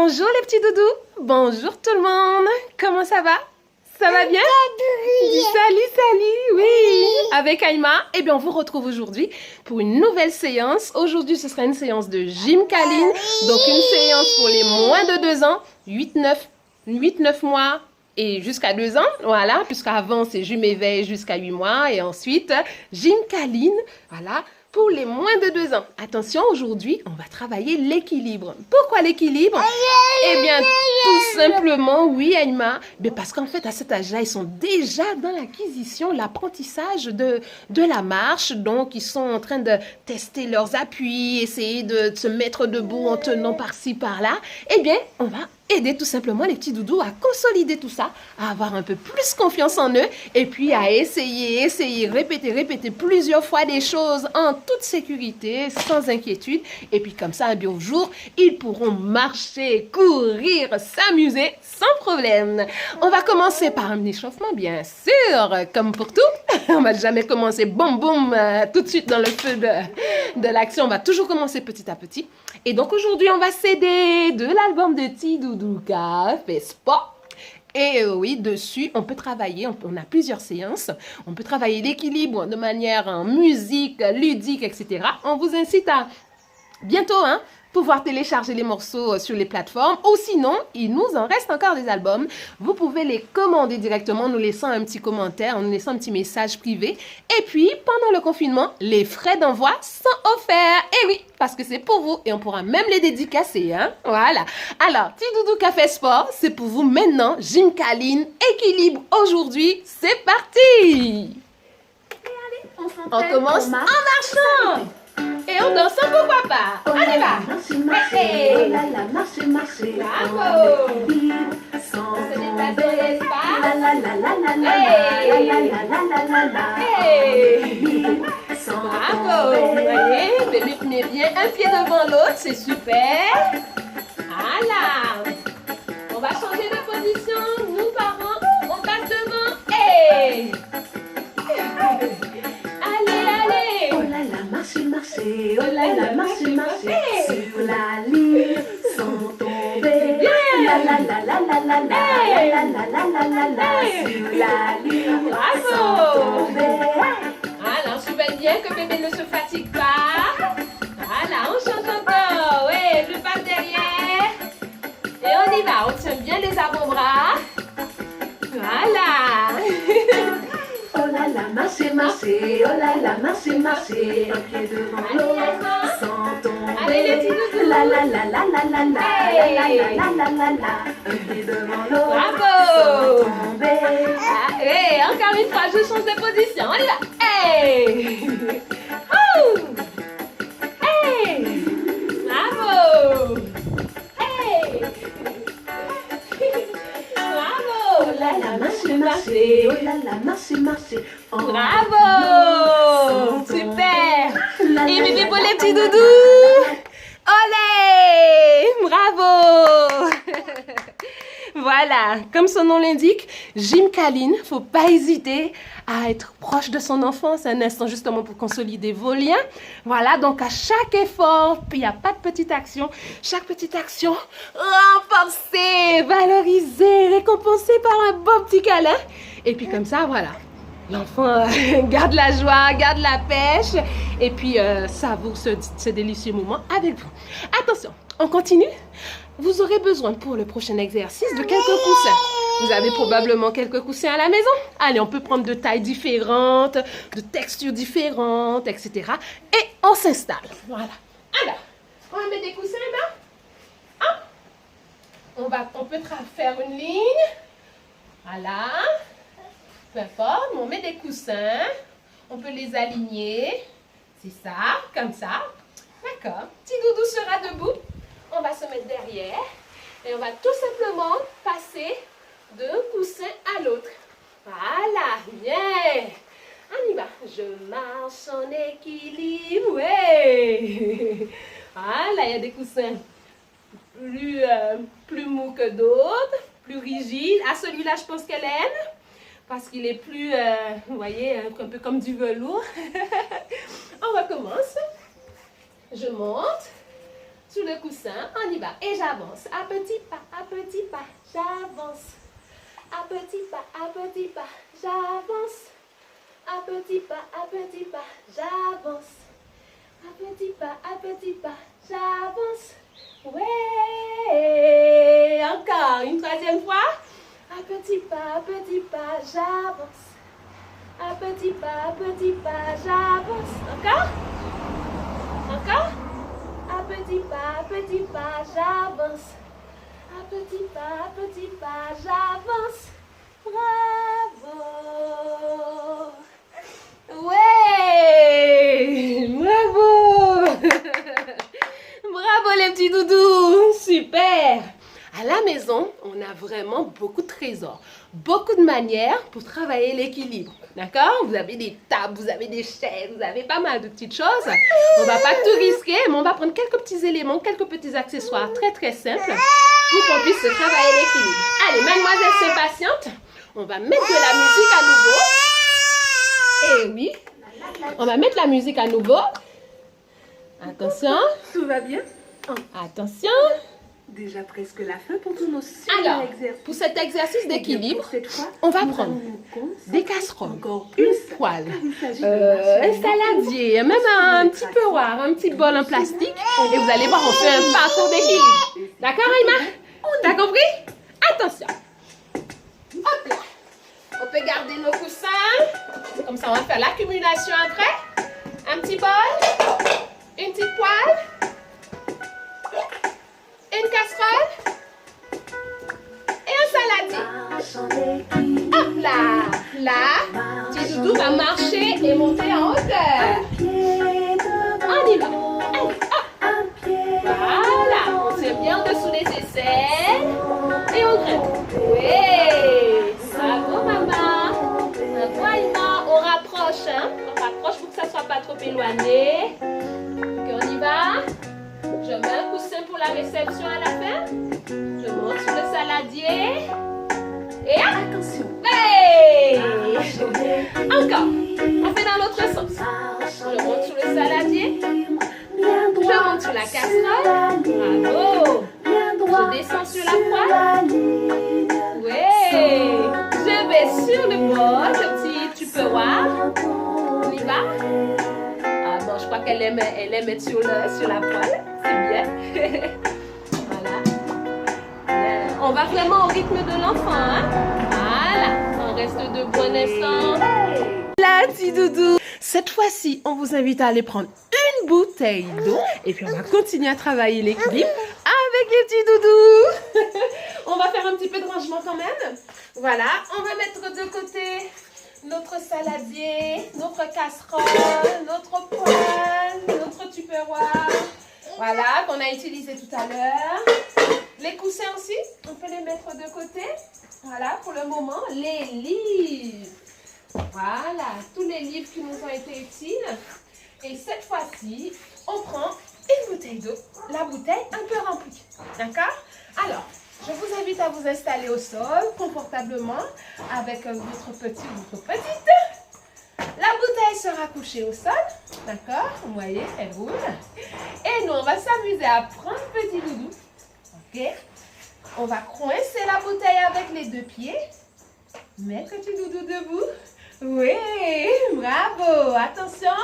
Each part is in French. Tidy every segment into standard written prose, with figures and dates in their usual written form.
Bonjour les petits doudous, bonjour tout le monde, comment ça va? Ça va bien? Salut, oui. Avec Aïma, eh bien on vous retrouve aujourd'hui pour une nouvelle séance. Aujourd'hui ce sera une séance de gym câline, donc une séance pour les moins de 2 ans, 8-9 mois et jusqu'à 2 ans, voilà, puisqu'avant c'est gym éveil jusqu'à 8 mois et ensuite gym câline, voilà. Pour les moins de 2 ans. Attention, aujourd'hui, on va travailler l'équilibre. Pourquoi l'équilibre? Eh bien, tout simplement, oui, Aïma, mais parce qu'en fait, à cet âge-là, ils sont déjà dans l'acquisition, l'apprentissage de la marche. Donc, ils sont en train de tester leurs appuis, essayer de se mettre debout en tenant par-ci, par-là. Eh bien, on va aider tout simplement les petits doudous à consolider tout ça, à avoir un peu plus confiance en eux et puis à essayer, répéter plusieurs fois des choses en toute sécurité, sans inquiétude. Et puis comme ça, un beau jour, ils pourront marcher, courir, s'amuser sans problème. On va commencer par un échauffement, bien sûr, comme pour tout. On va jamais commencer boum boum tout de suite dans le feu de l'action. On va toujours commencer petit à petit. Et donc aujourd'hui, on va s'aider de l'album de Tidouduka fait sport. Et oui, dessus, on peut travailler, on a plusieurs séances. On peut travailler l'équilibre de manière musique, ludique, etc. On vous incite à bientôt, pouvoir télécharger les morceaux sur les plateformes. Ou sinon, il nous en reste encore des albums. Vous pouvez les commander directement en nous laissant un petit commentaire, en nous laissant un petit message privé. Et puis, pendant le confinement, les frais d'envoi sont offerts. Et oui, parce que c'est pour vous et on pourra même les dédicacer. Voilà. Alors, Tidoudou Café Sport, c'est pour vous maintenant. Gym câline, équilibre aujourd'hui. C'est parti! On commence en marchant. Et on danse pourquoi pas. Allez va. Hey. Bravo. On se déplace dans l'espace. Hey. Bravo. Vous voyez, bébé tenez bien un pied devant l'autre, c'est super. Voilà. On va changer de position. Nous parents, on passe devant. Hey. Marcher, oh là là, marcher, sur la ligne, sans tomber. La la la la la la la la, sur la ligne, sans tomber. Alors, surveille bien que bébé ne se fatigue pas. Voilà, on change encore. Oui, je passe derrière. Et on y va, on tient bien les avant-bras. Voilà. Oh là là, marcher, oh là là, marcher, un pied devant l'autre, sans tomber. Allez les petits doudous. La la la la la la la, un pied devant l'autre, Bravo. sans tomber. Et encore une fois, je change de position. On y va. Hey. Oh. Hey. Bravo. Hey. Bravo. Oh là là, marcher, oh là là, marcher. Bravo. Super. Et bébé pour les petits doudous. Olé. Bravo. Voilà, comme son nom l'indique, gym câline, faut pas hésiter à être proche de son enfant. C'est un instant justement pour consolider vos liens. Voilà, donc à chaque effort, il n'y a pas de petite action. Chaque petite action, renforcée, valorisée, récompensée par un beau petit câlin. Et puis comme ça, voilà, l'enfant garde la joie, garde la pêche et puis savoure ce délicieux moment avec vous. Attention, on continue. Vous aurez besoin pour le prochain exercice de quelques coussins. Vous avez probablement quelques coussins à la maison. Allez, on peut prendre de tailles différentes, de textures différentes, etc. Et on s'installe. Voilà. Alors, on va mettre des coussins là. On peut faire une ligne. Voilà. Peu importe, on met des coussins. On peut les aligner. C'est ça, comme ça. D'accord. Petit doudou sera debout. On va se mettre derrière et on va tout simplement passer d'un coussin à l'autre. Voilà, bien. On y va. Je marche en équilibre. Ouais. Voilà, il y a des coussins plus mous que d'autres, plus rigides. À celui-là, je pense qu'elle aime parce qu'il est plus, vous voyez, un peu comme du velours. On recommence. Je monte. Sur le le coussin. On y va. Et j'avance. À petits pas, j'avance. À petits pas, j'avance. À petits pas, j'avance. À petits pas, j'avance. Ouais. Encore une troisième fois. À petits pas, j'avance. À petits pas, j'avance. Encore. Encore. À petits pas, j'avance. À petits pas, j'avance. Bravo. Ouais. Bravo. Bravo les petits doudous. Super. À la maison, on a vraiment beaucoup de trésors, beaucoup de manières pour travailler l'équilibre. D'accord? Vous avez des tables, vous avez des chaises, vous avez pas mal de petites choses. On va pas tout risquer, mais on va prendre quelques petits éléments, quelques petits accessoires très très simples pour qu'on puisse travailler l'équilibre. Allez, mademoiselle, c'est patiente. On va mettre de la musique à nouveau. Et oui, on va mettre la musique à nouveau. Attention. Tout va bien? Attention. Déjà presque la fin pour tous nos super Alors, exercices. pour cet exercice d'équilibre, Cette fois, on va nous prendre allons nous concentrer des casseroles, encore une plus, poêle, car il s'agit de marcher un saladier, même un petit peignoir, un petit bol en plastique. Et vous allez voir, on fait un parcours d'équilibre. D'accord, Aïma? T'as compris? Attention. Hop là. On peut garder nos coussins. Comme ça, on va faire l'accumulation après. Un petit bol, une petite poêle, une casserole et un saladier. Hop là. Là, petit doudou va marcher et monter en hauteur. On y va. Allez, hop. Voilà. On tient bien en dessous des aisselles. Et on grimpe. Oui. Bravo, maman. Bravo, Aïma. On rapproche, hein. On rapproche pour que ça ne soit pas trop éloigné. Ok, on y va. Je mets un coussin pour la réception à la fin. Je monte sur le saladier. Et hop. Attention. Hey! Encore. On fait dans l'autre sens. Je monte sur le saladier. Je monte sur la casserole. Bravo. Je descends sur la poêle. Ouais. Je vais sur le bol, le petit tupperware. On y va. Ah bon, je crois qu'elle aime être sur la poêle. C'est bien. Voilà. On va vraiment au rythme de l'enfant, hein? Voilà. On reste debout un instant. La petite doudou. Cette fois-ci, on vous invite à aller prendre une bouteille d'eau et puis on va continuer à travailler l'équilibre avec les petits doudous. On va faire un petit peu de rangement quand même. Voilà, on va mettre de côté notre saladier, notre casserole, notre poêle, notre tupperware. Voilà, qu'on a utilisé tout à l'heure. Les coussins aussi, on peut les mettre de côté. Voilà, pour le moment, les livres. Voilà, tous les livres qui nous ont été utiles. Et cette fois-ci, on prend une bouteille d'eau. La bouteille un peu remplie. D'accord? Alors, je vous invite à vous installer au sol, confortablement, avec votre petit ou votre petite. La bouteille sera couchée au sol. D'accord? Vous voyez, elle roule. Et nous, on va s'amuser à prendre petit doudou. Ok? On va coincer la bouteille avec les deux pieds. Mettre petit doudou debout. Oui, bravo. Attention.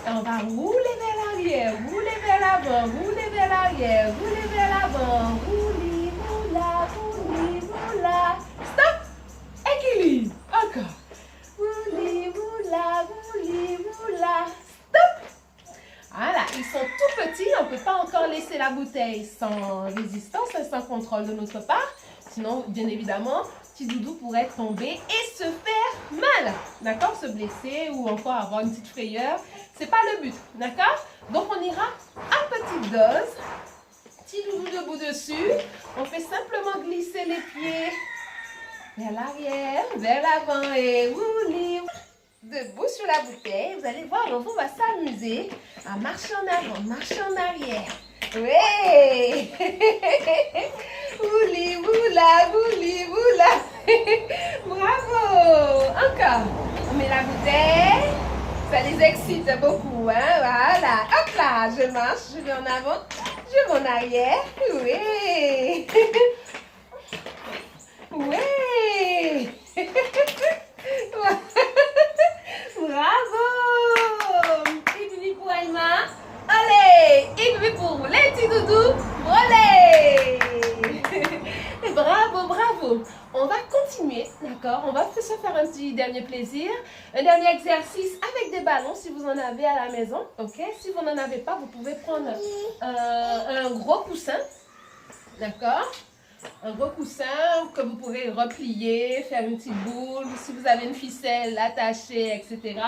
On va rouler vers l'arrière, rouler vers l'avant, rouler vers l'arrière, rouler vers l'avant. Rouli, roula, rouli, roula. Stop. Équilibre. Encore. Rouli, roula, rouli, roula. Stop. Voilà, ils sont tout petits. On ne peut pas encore laisser la bouteille sans résistance, sans contrôle de notre part. Sinon, bien évidemment, petit doudou pourrait tomber et se faire mal. D'accord? Se blesser ou encore avoir une petite frayeur. C'est pas le but. D'accord? Donc, on ira à petite dose. Petit doudou debout dessus. On fait simplement glisser les pieds vers l'arrière, vers l'avant et rouli. Debout sur la bouteille. Vous allez voir, l'enfant va s'amuser à marcher en avant, marcher en arrière. Oui! Wouli, woula, wouli, woula. Bravo! Encore. On met la bouteille. Ça les excite beaucoup, hein? Voilà. Hop là, je marche, je vais en avant. Je vais en arrière. Oui. Oui. Bravo. Et puis pour Aïma. Allez. Et puis pour les petits doudous. Allez. Bravo, bravo. On va continuer, d'accord? On va se faire un petit dernier plaisir, un dernier exercice avec des ballons si vous en avez à la maison, ok? Si vous n'en avez pas, vous pouvez prendre un gros coussin, d'accord? Un gros coussin que vous pourrez replier, faire une petite boule, si vous avez une ficelle, l'attacher, etc.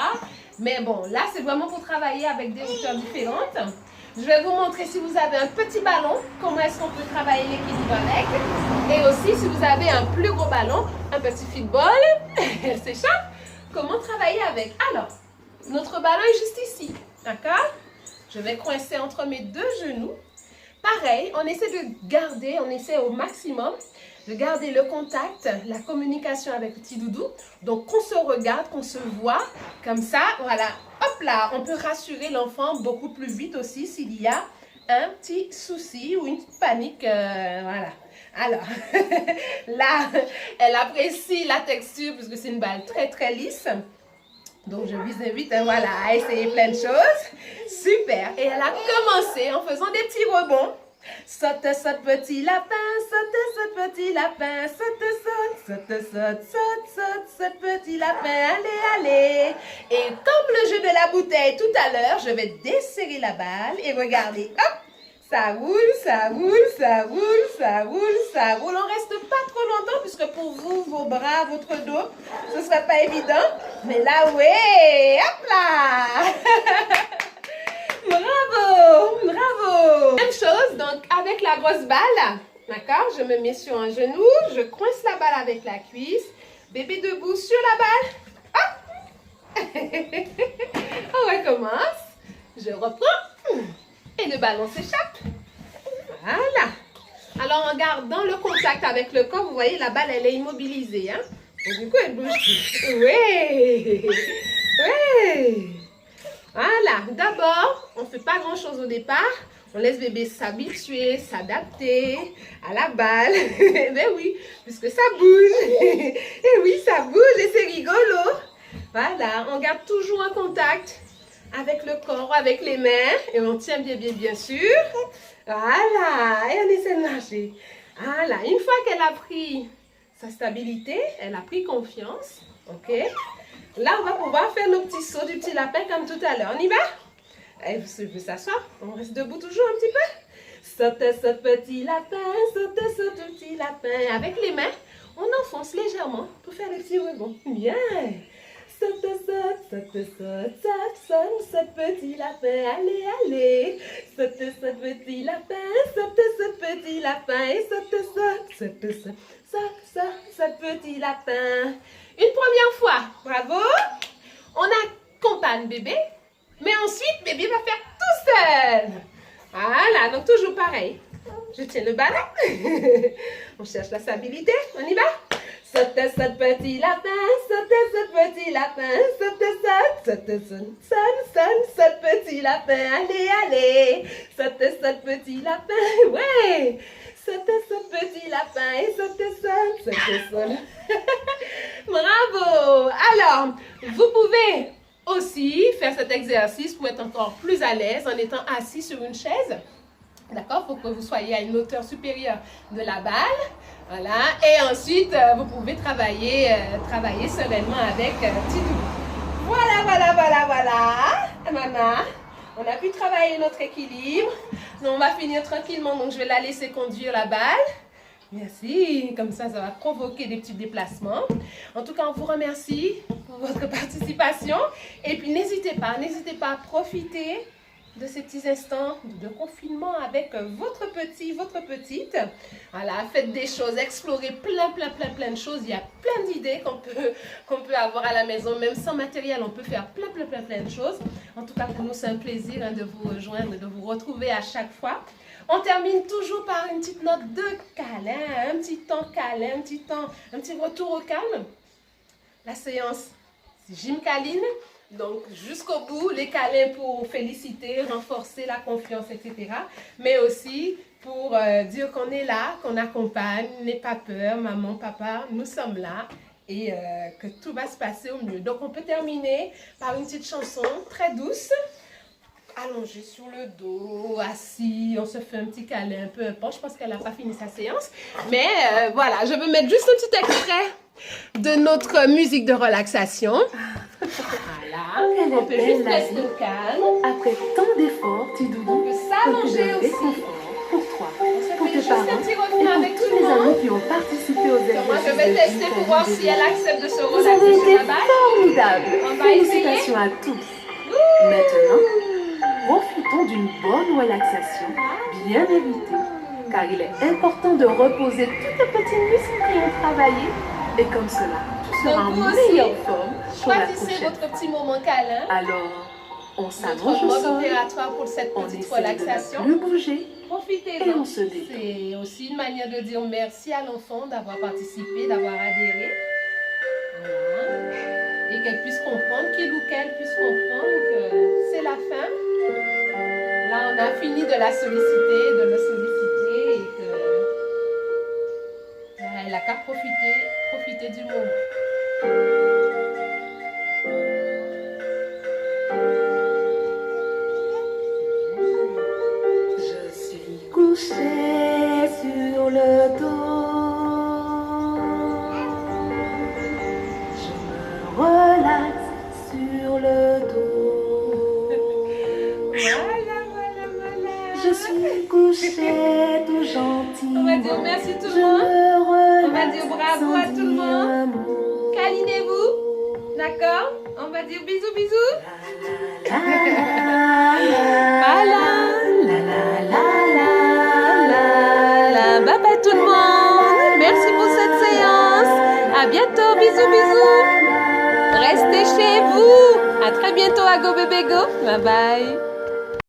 Mais bon, là, c'est vraiment pour travailler avec des hauteurs différentes. Je vais vous montrer si vous avez un petit ballon, comment est-ce qu'on peut travailler l'équilibre avec. Et aussi, si vous avez un plus gros ballon, un petit football, elle s'échappe, comment travailler avec. Alors, notre ballon est juste ici, d'accord? Je vais coincer entre mes deux genoux. Pareil, on essaie de garder, on essaie au maximum de garder le contact, la communication avec le petit doudou. Donc, qu'on se regarde, qu'on se voit, comme ça, voilà. Hop là, on peut rassurer l'enfant beaucoup plus vite aussi s'il y a un petit souci ou une petite panique, voilà. Alors, là, elle apprécie la texture puisque c'est une balle très très lisse. Donc, je vous invite, voilà, à essayer plein de choses. Super. Et elle a commencé en faisant des petits rebonds. Saute, saute, petit lapin, saute, saute, petit lapin, saute, saute, saute, saute, saute, saute, saute, petit lapin, allez, allez. Et comme le jeu de la bouteille tout à l'heure, je vais desserrer la balle et regardez, hop, ça roule, ça roule, ça roule, ça roule, ça roule. On reste pas trop longtemps puisque pour vous, vos bras, votre dos, ce ne sera pas évident. Mais là, ouais, hop là. Bravo, bravo. Même chose, donc avec la grosse balle, d'accord, je me mets sur un genou, je coince la balle avec la cuisse. Bébé debout sur la balle. Hop. On recommence. Je reprends. Et le ballon s'échappe. Voilà. Alors, en gardant le contact avec le corps, vous voyez, la balle, elle est immobilisée. Hein? Et du coup, elle bouge plus. Oui. Oui. Voilà. D'abord, on ne fait pas grand-chose au départ. On laisse bébé s'habituer, s'adapter à la balle. Ben oui, puisque ça bouge. Et oui, ça bouge et c'est rigolo. Voilà. On garde toujours un contact avec le corps, avec les mains, et on tient bien sûr. Voilà, et on essaie de marcher. Voilà, une fois qu'elle a pris sa stabilité, elle a pris confiance, ok? Là, on va pouvoir faire nos petits sauts du petit lapin comme tout à l'heure. On y va? Et vous pouvez s'asseoir, on reste debout toujours un petit peu. Saute, saute, petit lapin, saute, saute, petit lapin. Avec les mains, on enfonce légèrement pour faire des petits rebonds. Bien! Saute, saute, saute, saute, saute, saute, saute, petit lapin, allez, allez. Saute, saute, petit lapin, saute, saute, petit lapin, et saute, saute, saute, saute, saute, saute, saute, petit lapin. Une première fois, bravo. On accompagne bébé, mais ensuite, bébé va faire tout seul. Voilà, donc toujours pareil. Je tiens le ballon. On cherche la stabilité, on y va. Saute, saute, petit lapin, saute, saute, petit lapin, saute, saute, saute, saute, saute, petit lapin, allez, allez. Saute, saute, petit lapin, ouais. Saute, saute, petit lapin, et saute, saute, saute, saute. Bravo. Alors, vous pouvez aussi faire cet exercice pour être encore plus à l'aise en étant assis sur une chaise. D'accord? Pour que vous soyez à une hauteur supérieure de la balle. Voilà. Et ensuite, vous pouvez travailler sereinement avec petit doudou. Voilà, voilà, voilà, voilà. Maman, on a pu travailler notre équilibre. Donc, on va finir tranquillement. Donc, je vais la laisser conduire la balle. Merci. Comme ça va provoquer des petits déplacements. En tout cas, on vous remercie pour votre participation. Et puis, n'hésitez pas à profiter de ces petits instants de confinement avec votre petit, votre petite. Voilà, faites des choses, explorez plein de choses. Il y a plein d'idées qu'on peut avoir à la maison, même sans matériel, on peut faire plein de choses. En tout cas, pour nous, c'est un plaisir de vous rejoindre, de vous retrouver à chaque fois. On termine toujours par une petite note de câlin, un petit temps câlin, un petit retour au calme. La séance, c'est Gym Caline. Donc, jusqu'au bout, les câlins pour féliciter, renforcer la confiance, etc. Mais aussi pour dire qu'on est là, qu'on accompagne, n'aie pas peur, maman, papa, nous sommes là et que tout va se passer au mieux. Donc, on peut terminer par une petite chanson très douce. Allongé sur le dos, assis, on se fait un petit câlin, peu importe. Je pense qu'elle n'a pas fini sa séance. Mais voilà, je veux mettre juste un petit extrait de notre musique de relaxation. Voilà, on peut juste rester calme. Après tant d'efforts, tu On doudou, peut s'allonger aussi. pour toi, On pour fait tes juste un parents petit et refrain pour avec tous tout le les monde. amis qui ont participé aux exercices. Moi, je vais de tester Jim pour voir Calin si elle accepte de se Vous avez relaxer été sur la balle. formidables. On va Félicitations à tous. Maintenant, profitons d'une bonne relaxation bien méritée, car il est important de reposer tous les petits muscles qui ont travaillé. Et comme cela, tu seras en vous aussi, meilleure forme pour la Choisissez prochaine. votre petit moment câlin. Alors, on Notre s'allonge au mode sol, opératoire pour cette on petite essaie relaxation. de ne plus bouger et Profitez-en. on se détend. C'est aussi une manière de dire merci à l'enfant d'avoir participé, d'avoir adhéré. Voilà. Et qu'elle puisse comprendre, qu'il ou qu'elle puisse comprendre que c'est la fin. Là, on a fini de la solliciter, de le solliciter et que elle n'a qu'à profiter du moment. Je suis couchée sur le dos. Je me relaxe sur le dos. Voilà. Je suis couchée tout gentiment. On va dire merci tout Je le monde. me relaxe On va dire bravo à sans tout le dire monde. un mot. Câlinez-vous. D'accord? On va dire bisous, bisous. La, la, Voilà. la, la, Bye bye tout le monde. Merci pour cette séance. À bientôt. Bisous, bisous. Restez chez vous. À très bientôt à Go Bébé Go. Bye bye.